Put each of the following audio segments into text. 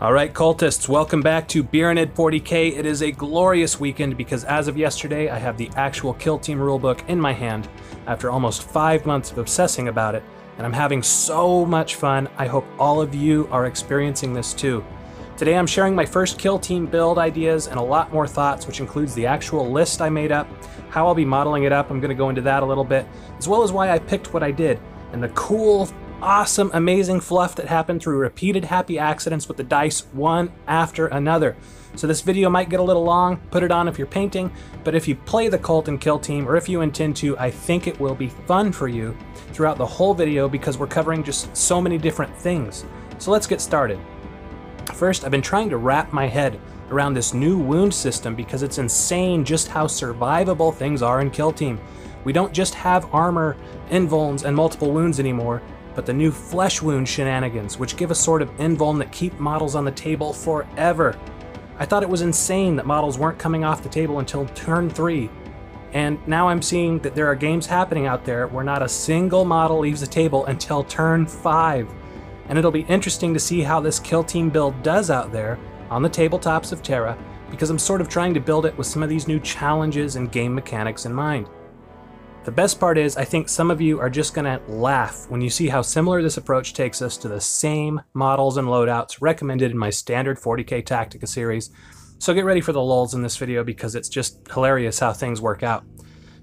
Alright cultists, welcome back to Beerenid 40k. It is a glorious weekend because as of yesterday I have the actual kill team rulebook in my hand after almost 5 months of obsessing about it, and I'm having so much fun. I hope all of you are experiencing this too. Today I'm sharing my first kill team build ideas and a lot more thoughts, which includes the actual list I made up, how I'll be modeling it up, I'm going to go into that a little bit, as well as why I picked what I did, and the cool, awesome, amazing fluff that happened through repeated happy accidents with the dice one after another. So this video might get a little long, put it on if you're painting, but if you play the cult and kill team, or if you intend to, I think it will be fun for you throughout the whole video because we're covering just so many different things. So let's get started. First, I've been trying to wrap my head around this new wound system because it's insane just how survivable things are in kill team. We don't just have armor, invulns, and multiple wounds anymore, but the new flesh wound shenanigans, which give a sort of invuln that keep models on the table forever. I thought it was insane that models weren't coming off the table until turn 3, and now I'm seeing that there are games happening out there where not a single model leaves the table until turn 5. And it'll be interesting to see how this kill team build does out there on the tabletops of Terra, because I'm sort of trying to build it with some of these new challenges and game mechanics in mind. The best part is, I think some of you are just gonna laugh when you see how similar this approach takes us to the same models and loadouts recommended in my standard 40k Tactica series. So get ready for the lulls in this video because it's just hilarious how things work out.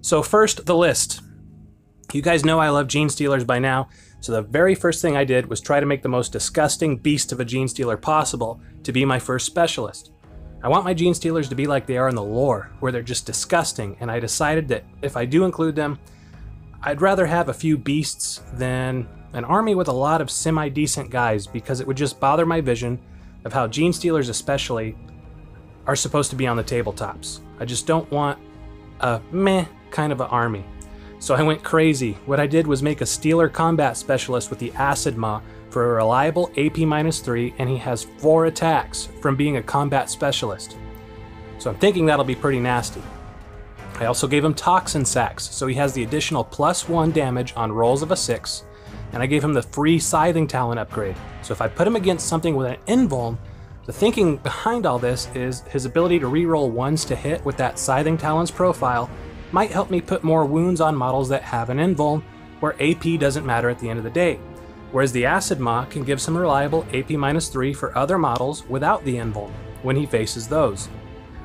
So first, the list. You guys know I love Genestealers by now, so the very first thing I did was try to make the most disgusting beast of a Genestealer possible to be my first specialist. I want my Genestealers to be like they are in the lore, where they're just disgusting, and I decided that if I do include them, I'd rather have a few beasts than an army with a lot of semi-decent guys, because it would just bother my vision of how Genestealers especially are supposed to be on the tabletops. I just don't want a meh kind of an army. So I went crazy. What I did was make a Stealer combat specialist with the Acid Maw for a reliable AP-3, and he has 4 attacks from being a combat specialist. So I'm thinking that'll be pretty nasty. I also gave him Toxin Sacs, so he has the additional +1 damage on rolls of a 6, and I gave him the free Scything Talon upgrade. So if I put him against something with an invuln, the thinking behind all this is his ability to reroll 1s to hit with that Scything Talons profile might help me put more wounds on models that have an invuln, where AP doesn't matter at the end of the day. Whereas the Acid Maw can give some reliable AP-3 for other models without the invuln when he faces those.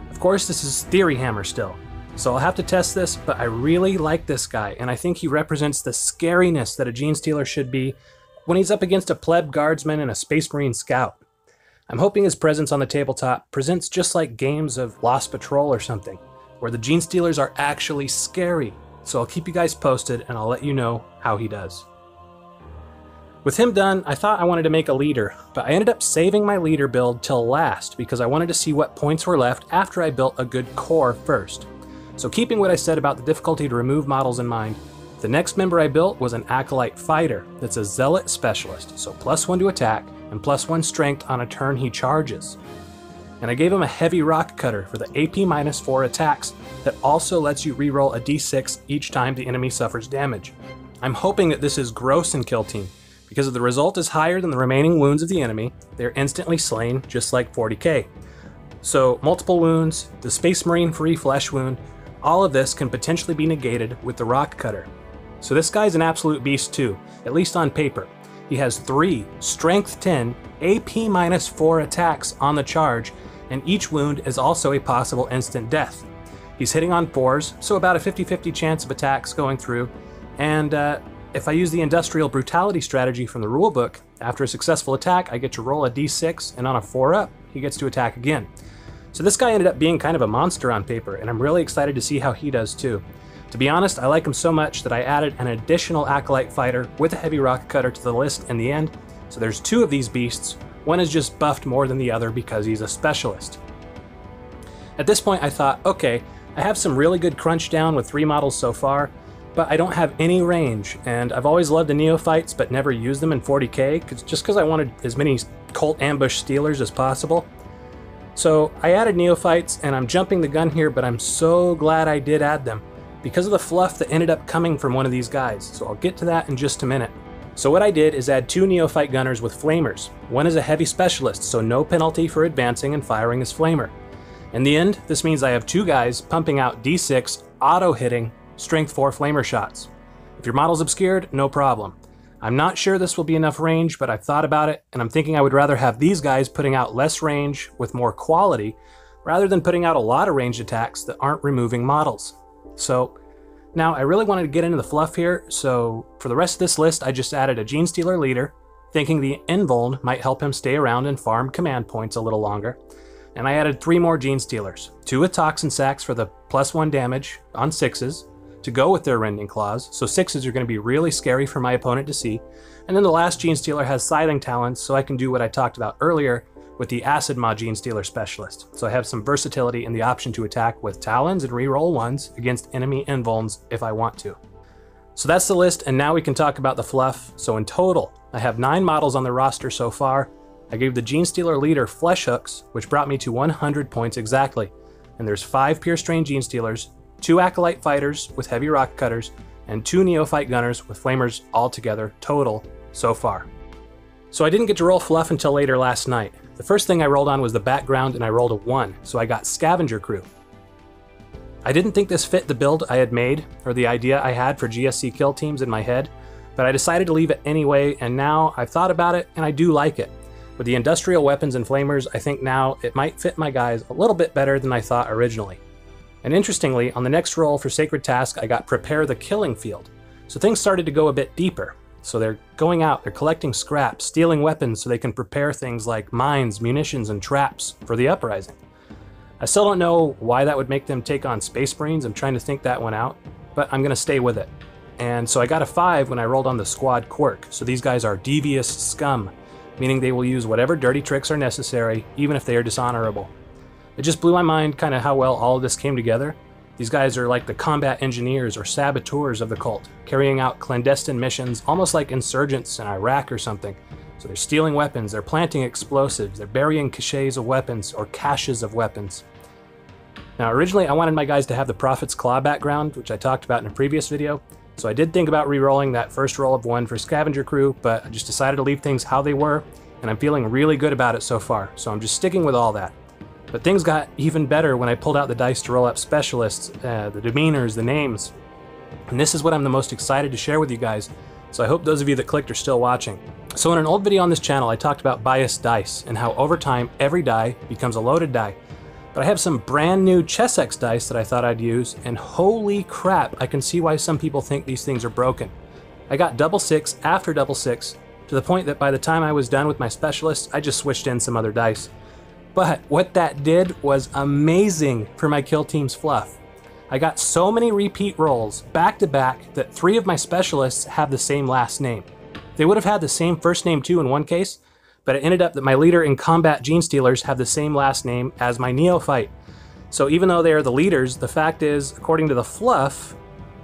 Of course, this is Theory Hammer still, so I'll have to test this, but I really like this guy, and I think he represents the scariness that a Genestealer should be when he's up against a pleb guardsman and a Space Marine scout. I'm hoping his presence on the tabletop presents just like games of Lost Patrol or something, where the Genestealers are actually scary. So I'll keep you guys posted and I'll let you know how he does. With him done, I thought I wanted to make a leader, but I ended up saving my leader build till last because I wanted to see what points were left after I built a good core first. So keeping what I said about the difficulty to remove models in mind, the next member I built was an Acolyte Fighter that's a Zealot specialist, so +1 to attack and +1 strength on a turn he charges. And I gave him a heavy rock cutter for the AP-4 attacks that also lets you reroll a d6 each time the enemy suffers damage. I'm hoping that this is gross in kill team, because if the result is higher than the remaining wounds of the enemy, they're instantly slain just like 40k. So multiple wounds, the Space Marine free flesh wound, all of this can potentially be negated with the rock cutter. So this guy's an absolute beast too, at least on paper. He has 3 strength 10 AP-4 attacks on the charge, and each wound is also a possible instant death. He's hitting on 4s, so about a 50-50 chance of attacks going through, and if I use the Industrial Brutality strategy from the rulebook, after a successful attack I get to roll a d6, and on a 4-up, he gets to attack again. So this guy ended up being kind of a monster on paper, and I'm really excited to see how he does too. To be honest, I like him so much that I added an additional Acolyte Fighter with a heavy rock cutter to the list in the end, so there's 2 of these beasts. One is just buffed more than the other because he's a specialist. At this point I thought, okay, I have some really good crunch down with 3 models so far, but I don't have any range, and I've always loved the Neophytes but never used them in 40k, just because I wanted as many cult ambush stealers as possible. So I added Neophytes, and I'm jumping the gun here, but I'm so glad I did add them, because of the fluff that ended up coming from one of these guys, so I'll get to that in just a minute. So what I did is add 2 Neophyte Gunners with Flamers. One is a heavy specialist, so no penalty for advancing and firing his Flamer. In the end, this means I have 2 guys pumping out D6 auto-hitting Strength 4 Flamer shots. If your model's obscured, no problem. I'm not sure this will be enough range, but I've thought about it, and I'm thinking I would rather have these guys putting out less range with more quality, rather than putting out a lot of ranged attacks that aren't removing models. So, now I really wanted to get into the fluff here, so for the rest of this list I just added a Genestealer leader, thinking the Invuln might help him stay around and farm command points a little longer. And I added 3 more Genestealers, 2 with Toxin Sacs for the +1 damage on 6s, to go with their Rending Claws, so 6s are going to be really scary for my opponent to see. And then the last Genestealer has Scything Talons, so I can do what I talked about earlier with the Acid Mod Genestealer Specialist. So I have some versatility and the option to attack with Talons and reroll 1s against enemy Invulns if I want to. So that's the list, and now we can talk about the fluff. So in total, I have 9 models on the roster so far. I gave the Genestealer leader Flesh Hooks, which brought me to 100 points exactly. And there's 5 Pure Strain Genestealers, 2 Acolyte Fighters with Heavy Rock Cutters, and 2 Neophyte Gunners with Flamers altogether total so far. So I didn't get to roll fluff until later last night. The first thing I rolled on was the background, and I rolled a 1, so I got Scavenger Crew. I didn't think this fit the build I had made, or the idea I had for GSC kill teams in my head, but I decided to leave it anyway, and now I've thought about it, and I do like it. With the industrial weapons and flamers, I think now it might fit my guys a little bit better than I thought originally. And interestingly, on the next roll for Sacred Task, I got Prepare the Killing Field, so things started to go a bit deeper. So they're going out, they're collecting scraps, stealing weapons so they can prepare things like mines, munitions, and traps for the Uprising. I still don't know why that would make them take on Space Marines. I'm trying to think that one out, but I'm going to stay with it. And so I got a 5 when I rolled on the Squad Quirk, so these guys are devious scum, meaning they will use whatever dirty tricks are necessary, even if they are dishonorable. It just blew my mind kind of how well all of this came together. These guys are like the combat engineers or saboteurs of the cult, carrying out clandestine missions almost like insurgents in Iraq or something. So they're stealing weapons, they're planting explosives, they're burying caches of weapons or caches of weapons. Now originally I wanted my guys to have the Prophet's Claw background, which I talked about in a previous video, so I did think about re-rolling that first roll of 1 for Scavenger Crew, but I just decided to leave things how they were, and I'm feeling really good about it so far, so I'm just sticking with all that. But things got even better when I pulled out the dice to roll up specialists, the demeanors, the names. And this is what I'm the most excited to share with you guys, so I hope those of you that clicked are still watching. So in an old video on this channel, I talked about biased dice and how over time every die becomes a loaded die. But I have some brand new Chessex dice that I thought I'd use, and holy crap, I can see why some people think these things are broken. I got double 6 after double 6, to the point that by the time I was done with my specialists, I just switched in some other dice. But what that did was amazing for my kill team's fluff. I got so many repeat rolls back to back that 3 of my specialists have the same last name. They would have had the same first name too in one case, but it ended up that my leader and combat Genestealers have the same last name as my Neophyte. So even though they are the leaders, the fact is, according to the fluff,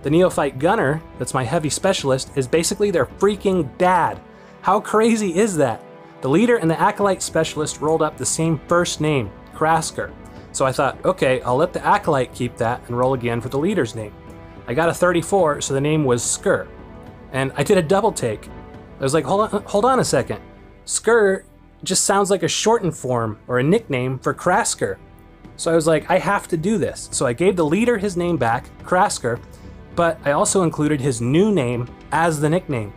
the Neophyte Gunner, that's my heavy specialist, is basically their freaking dad. How crazy is that? The leader and the Acolyte Specialist rolled up the same first name, Krasker. So I thought, okay, I'll let the Acolyte keep that and roll again for the leader's name. I got a 34, so the name was Skur. And I did a double take. I was like, hold on a second. Skur just sounds like a shortened form or a nickname for Krasker. So I was like, I have to do this. So I gave the leader his name back, Krasker, but I also included his new name as the nickname.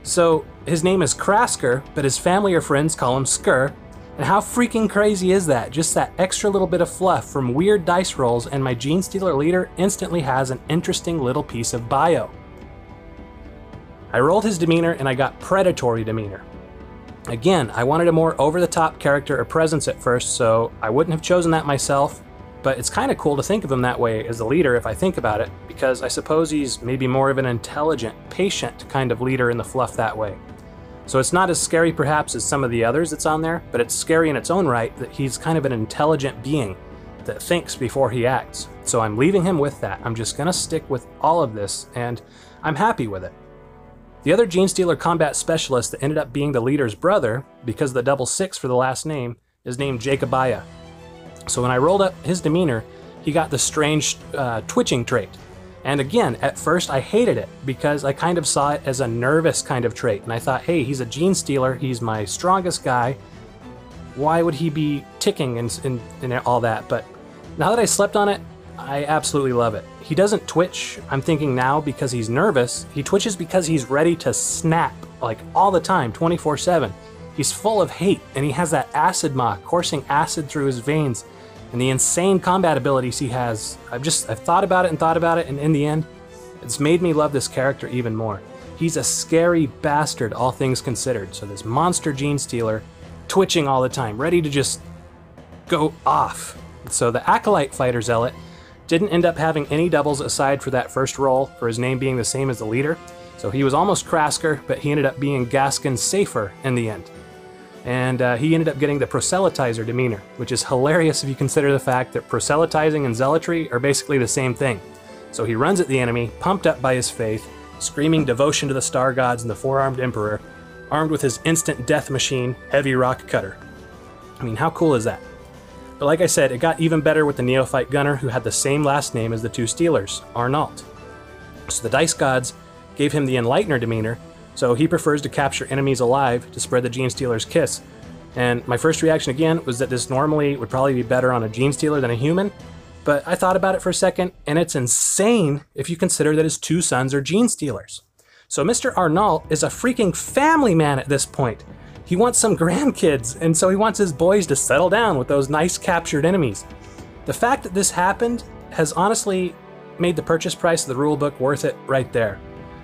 So his name is Krasker, but his family or friends call him Skur. And how freaking crazy is that? Just that extra little bit of fluff from weird dice rolls, and my Genestealer leader instantly has an interesting little piece of bio. I rolled his demeanor and I got predatory demeanor. Again, I wanted a more over-the-top character or presence at first, so I wouldn't have chosen that myself, but it's kind of cool to think of him that way as the leader if I think about it, because I suppose he's maybe more of an intelligent, patient kind of leader in the fluff that way. So it's not as scary perhaps as some of the others that's on there, but it's scary in its own right that he's kind of an intelligent being that thinks before he acts. So I'm leaving him with that. I'm just gonna stick with all of this, and I'm happy with it. The other Genestealer combat specialist that ended up being the leader's brother, because of the double 6 for the last name, is named Jacobiah. So when I rolled up his demeanor, he got the strange twitching trait. And again, at first I hated it because I kind of saw it as a nervous kind of trait. And I thought, hey, he's a Genestealer, he's my strongest guy. Why would he be ticking and all that? But now that I slept on it, I absolutely love it. He doesn't twitch, I'm thinking now, because he's nervous. He twitches because he's ready to snap, like all the time, 24/7. He's full of hate, and he has that acid maw coursing acid through his veins. And the insane combat abilities he has, I've thought about it, and in the end, it's made me love this character even more. He's a scary bastard, all things considered. So this monster Genestealer, twitching all the time, ready to just go off. So the Acolyte Fighter Zealot didn't end up having any doubles aside for that first roll, for his name being the same as the leader. So he was almost Krasker, but he ended up being Gaskin safer in the end. And he ended up getting the Proselytizer demeanor, which is hilarious if you consider the fact that proselytizing and zealotry are basically the same thing. So he runs at the enemy, pumped up by his faith, screaming devotion to the star gods and the four-armed emperor, armed with his instant death machine, heavy rock cutter. I mean, how cool is that? But like I said, it got even better with the Neophyte Gunner, who had the same last name as the two Stealers, Arnault. So the Dice Gods gave him the Enlightener demeanor, so he prefers to capture enemies alive to spread the Genestealer's kiss. And my first reaction again was that this normally would probably be better on a Genestealer than a human, but I thought about it for a second, and it's insane if you consider that his two sons are Genestealers. So Mr. Arnault is a freaking family man at this point. He wants some grandkids, and so he wants his boys to settle down with those nice captured enemies. The fact that this happened has honestly made the purchase price of the rulebook worth it right there.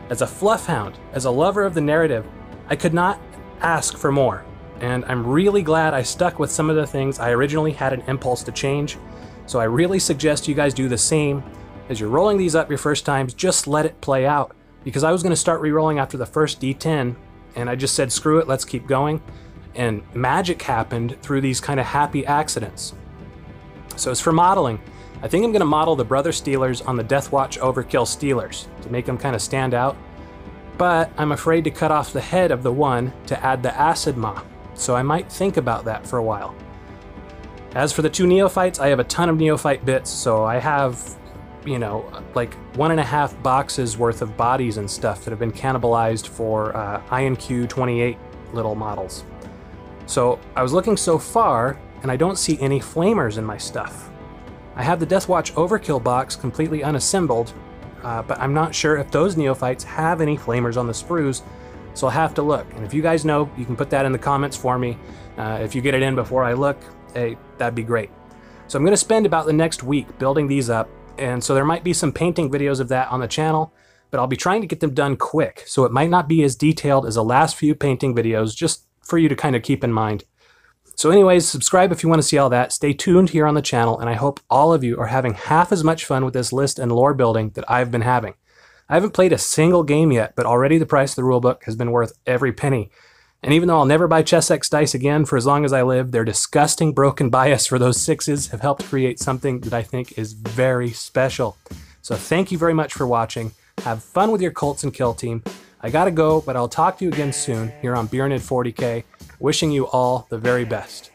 As a fluff hound, as a lover of the narrative, I could not ask for more. And I'm really glad I stuck with some of the things I originally had an impulse to change. So I really suggest you guys do the same. As you're rolling these up your first times, just let it play out. Because I was going to start re-rolling after the first D10, and I just said, screw it, let's keep going. And magic happened through these kind of happy accidents. So as for modeling, I think I'm going to model the Brother Stealers on the Deathwatch Overkill Stealers to make them kind of stand out. But I'm afraid to cut off the head of the one to add the Acid Maw, so I might think about that for a while. As for the two Neophytes, I have a ton of Neophyte bits, so I have, you know, like 1.5 boxes worth of bodies and stuff that have been cannibalized for INQ-28 little models. So I was looking so far, and I don't see any flamers in my stuff. I have the Deathwatch Overkill box completely unassembled, but I'm not sure if those Neophytes have any flamers on the sprues, so I'll have to look. And if you guys know, you can put that in the comments for me. If you get it in before I look, hey, that'd be great. So I'm going to spend about the next week building these up, and so there might be some painting videos of that on the channel, but I'll be trying to get them done quick, so it might not be as detailed as the last few painting videos, just for you to kind of keep in mind. So anyways, subscribe if you want to see all that. Stay tuned here on the channel, and I hope all of you are having half as much fun with this list and lore building that I've been having. I haven't played a single game yet, but already the price of the rulebook has been worth every penny. And even though I'll never buy Chessex dice again for as long as I live, their disgusting broken bias for those 6s have helped create something that I think is very special. So thank you very much for watching. Have fun with your cults and kill team. I gotta go, but I'll talk to you again soon here on Beernid 40K. Wishing you all the very best.